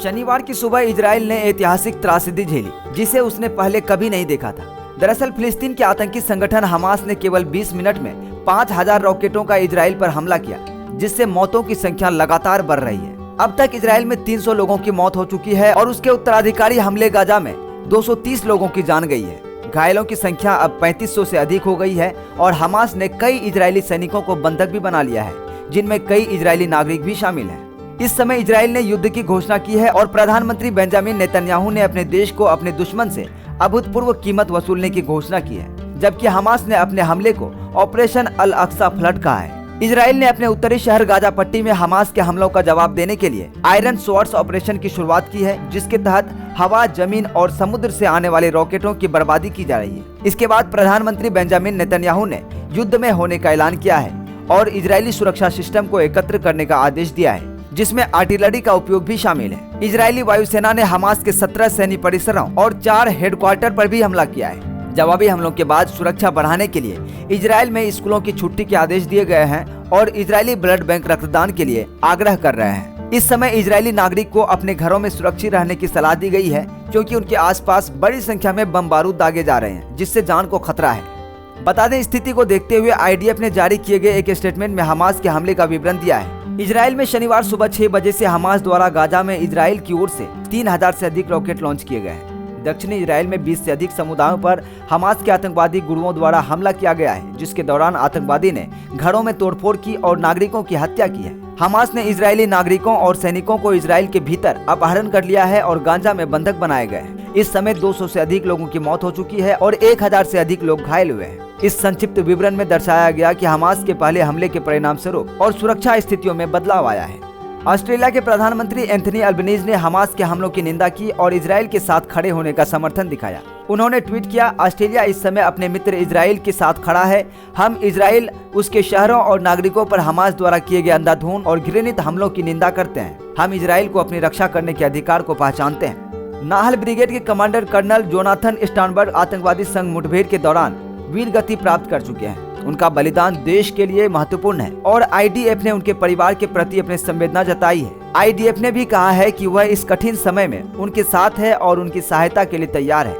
शनिवार की सुबह इजराइल ने ऐतिहासिक त्रासदी झेली जिसे उसने पहले कभी नहीं देखा था। दरअसल फिलिस्तीन के आतंकी संगठन हमास ने केवल 20 मिनट में 5000 रॉकेटों का इजराइल पर हमला किया, जिससे मौतों की संख्या लगातार बढ़ रही है। अब तक इजराइल में 300 लोगों की मौत हो चुकी है और उसके उत्तराधिकारी हमले गाजा में 230 लोगों की जान गई है। घायलों की संख्या अब 3500 से अधिक हो गई है और हमास ने कई इजरायली सैनिकों को बंधक भी बना लिया है, जिनमें कई इजरायली नागरिक भी शामिल हैं। इस समय इजराइल ने युद्ध की घोषणा की है और प्रधानमंत्री बेंजामिन नेतन्याहू ने अपने देश को अपने दुश्मन से अभूतपूर्व कीमत वसूलने की घोषणा की है, जबकि हमास ने अपने हमले को ऑपरेशन अल अक्सा फ्लड कहा है। इजराइल ने अपने उत्तरी शहर गाजा पट्टी में हमास के हमलों का जवाब देने के लिए आयरन स्वॉर्ड्स ऑपरेशन की शुरुआत की है, जिसके तहत हवा, जमीन और समुद्र से आने वाले रॉकेटों की बर्बादी की जा रही है। इसके बाद प्रधानमंत्री बेंजामिन नेतन्याहू ने युद्ध में होने का ऐलान किया है और इजरायली सुरक्षा सिस्टम को एकत्र करने का आदेश दिया है, जिसमें आर्टिलरी का उपयोग भी शामिल है। इजरायली वायुसेना ने हमास के 17 सैन्य परिसरों और 4 हेडक्वार्टर पर भी हमला किया है। जवाबी हमलों के बाद सुरक्षा बढ़ाने के लिए इजराइल में स्कूलों की छुट्टी के आदेश दिए गए हैं और इजरायली ब्लड बैंक रक्तदान के लिए आग्रह कर रहे हैं। इस समय इजरायली नागरिक को अपने घरों में सुरक्षित रहने की सलाह दी गई है, क्योंकि उनके आसपास बड़ी संख्या में बम बारूद दागे जा रहे हैं, जिससे जान को खतरा है। बता दें, स्थिति को देखते हुए IDF ने जारी किए गए एक स्टेटमेंट में हमास के हमले का विवरण दिया है। इजराइल में शनिवार सुबह 6 बजे से हमास द्वारा गाजा में इजराइल की ओर से 3000 से अधिक रॉकेट लॉन्च किए गए हैं। दक्षिणी इजराइल में 20 से अधिक समुदायों पर हमास के आतंकवादी गुरुओं द्वारा हमला किया गया है, जिसके दौरान आतंकवादी ने घरों में तोड़फोड़ की और नागरिकों की हत्या की है। हमास ने इजरायली नागरिकों और सैनिकों को इजराइल के भीतर अपहरण कर लिया है और गाजा में बंधक बनाए गए हैं। इस समय 200 से अधिक लोगों की मौत हो चुकी है और 1000 से अधिक लोग घायल हुए हैं। इस संक्षिप्त विवरण में दर्शाया गया कि हमास के पहले हमले के परिणाम स्वरूप और सुरक्षा स्थितियों में बदलाव आया है। ऑस्ट्रेलिया के प्रधानमंत्री एंथनी अल्बनीज ने हमास के हमलों की निंदा की और इजराइल के साथ खड़े होने का समर्थन दिखाया। उन्होंने ट्वीट किया, ऑस्ट्रेलिया इस समय अपने मित्र इजराइल के साथ खड़ा है। हम इजराइल, उसके शहरों और नागरिकों पर हमास द्वारा किए गए अंधाधुंध और घृणित हमलों की निंदा करते हैं। हम इजराइल को अपनी रक्षा करने के अधिकार को पहचानते हैं। नाहल ब्रिगेड के कमांडर कर्नल जोनाथन स्टानबर्ग आतंकवादी संग मुठभेड़ के दौरान वीर गति प्राप्त कर चुके हैं। उनका बलिदान देश के लिए महत्वपूर्ण है और IDF ने उनके परिवार के प्रति अपनी संवेदना जताई है। IDF ने भी कहा है कि वह इस कठिन समय में उनके साथ है और उनकी सहायता के लिए तैयार है।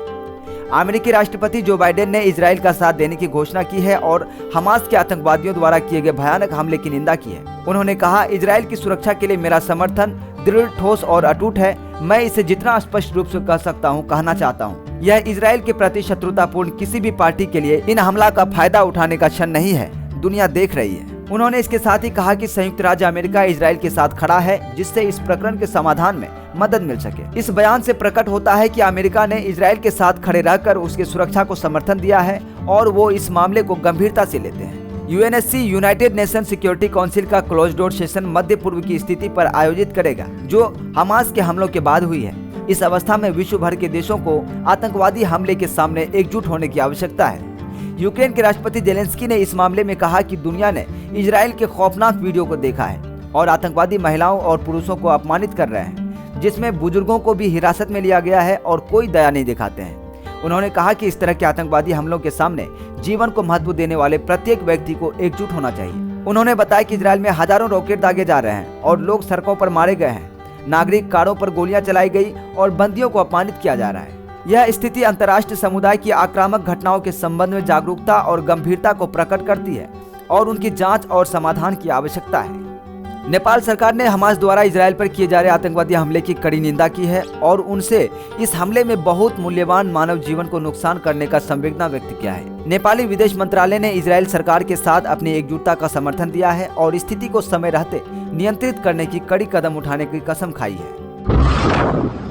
अमेरिकी राष्ट्रपति जो बाइडेन ने इजराइल का साथ देने की घोषणा की है और हमास के आतंकवादियों द्वारा किए गए भयानक हमले की निंदा की है। उन्होंने कहा, इजराइल की सुरक्षा के लिए मेरा समर्थन दृढ़, ठोस और अटूट है। मैं इसे जितना स्पष्ट रूप से कह सकता हूँ कहना चाहता हूँ। यह इजराइल के प्रति शत्रुतापूर्ण किसी भी पार्टी के लिए इन हमला का फायदा उठाने का क्षण नहीं है। दुनिया देख रही है। उन्होंने इसके साथ ही कहा कि संयुक्त राज्य अमेरिका इजराइल के साथ खड़ा है, जिससे इस प्रकरण के समाधान में मदद मिल सके। इस बयान से प्रकट होता है कि अमेरिका ने इजराइल के साथ खड़े रहकर उसकी सुरक्षा को समर्थन दिया है और वो इस मामले को गंभीरता से लेते हैं। UNSC United nation security council का क्लोज डोर सेशन मध्य पूर्व की स्थिति पर आयोजित करेगा, जो हमास के हमलों के बाद हुई है। इस अवस्था में विश्व भर के देशों को आतंकवादी हमले के सामने एकजुट होने की आवश्यकता है। यूक्रेन के राष्ट्रपति जेलेंस्की ने इस मामले में कहा कि दुनिया ने इजराइल के खौफनाक वीडियो को देखा है और आतंकवादी महिलाओं और पुरुषों को अपमानित कर रहे हैं, जिसमें बुजुर्गों को भी हिरासत में लिया गया है और कोई दया नहीं दिखाते हैं। उन्होंने कहा कि इस तरह के आतंकवादी हमलों के सामने जीवन को महत्व देने वाले प्रत्येक व्यक्ति को एकजुट होना चाहिए। उन्होंने बताया कि इजराइल में हजारों रॉकेट दागे जा रहे हैं और लोग सड़कों पर मारे गए हैं। नागरिक कारों पर गोलियां चलाई गई और बंदियों को अपमानित किया जा रहा है। यह स्थिति अंतर्राष्ट्रीय समुदाय की आक्रामक घटनाओं के संबंध में जागरूकता और गंभीरता को प्रकट करती है और उनकी जांच और समाधान की आवश्यकता है। नेपाल सरकार ने हमास द्वारा इजराइल पर किए जा रहे आतंकवादी हमले की कड़ी निंदा की है और उनसे इस हमले में बहुत मूल्यवान मानव जीवन को नुकसान करने का संवेदना व्यक्त किया है। नेपाली विदेश मंत्रालय ने इजराइल सरकार के साथ अपनी एकजुटता का समर्थन दिया है और स्थिति को समय रहते नियंत्रित करने की कड़ी कदम उठाने की कसम खाई है।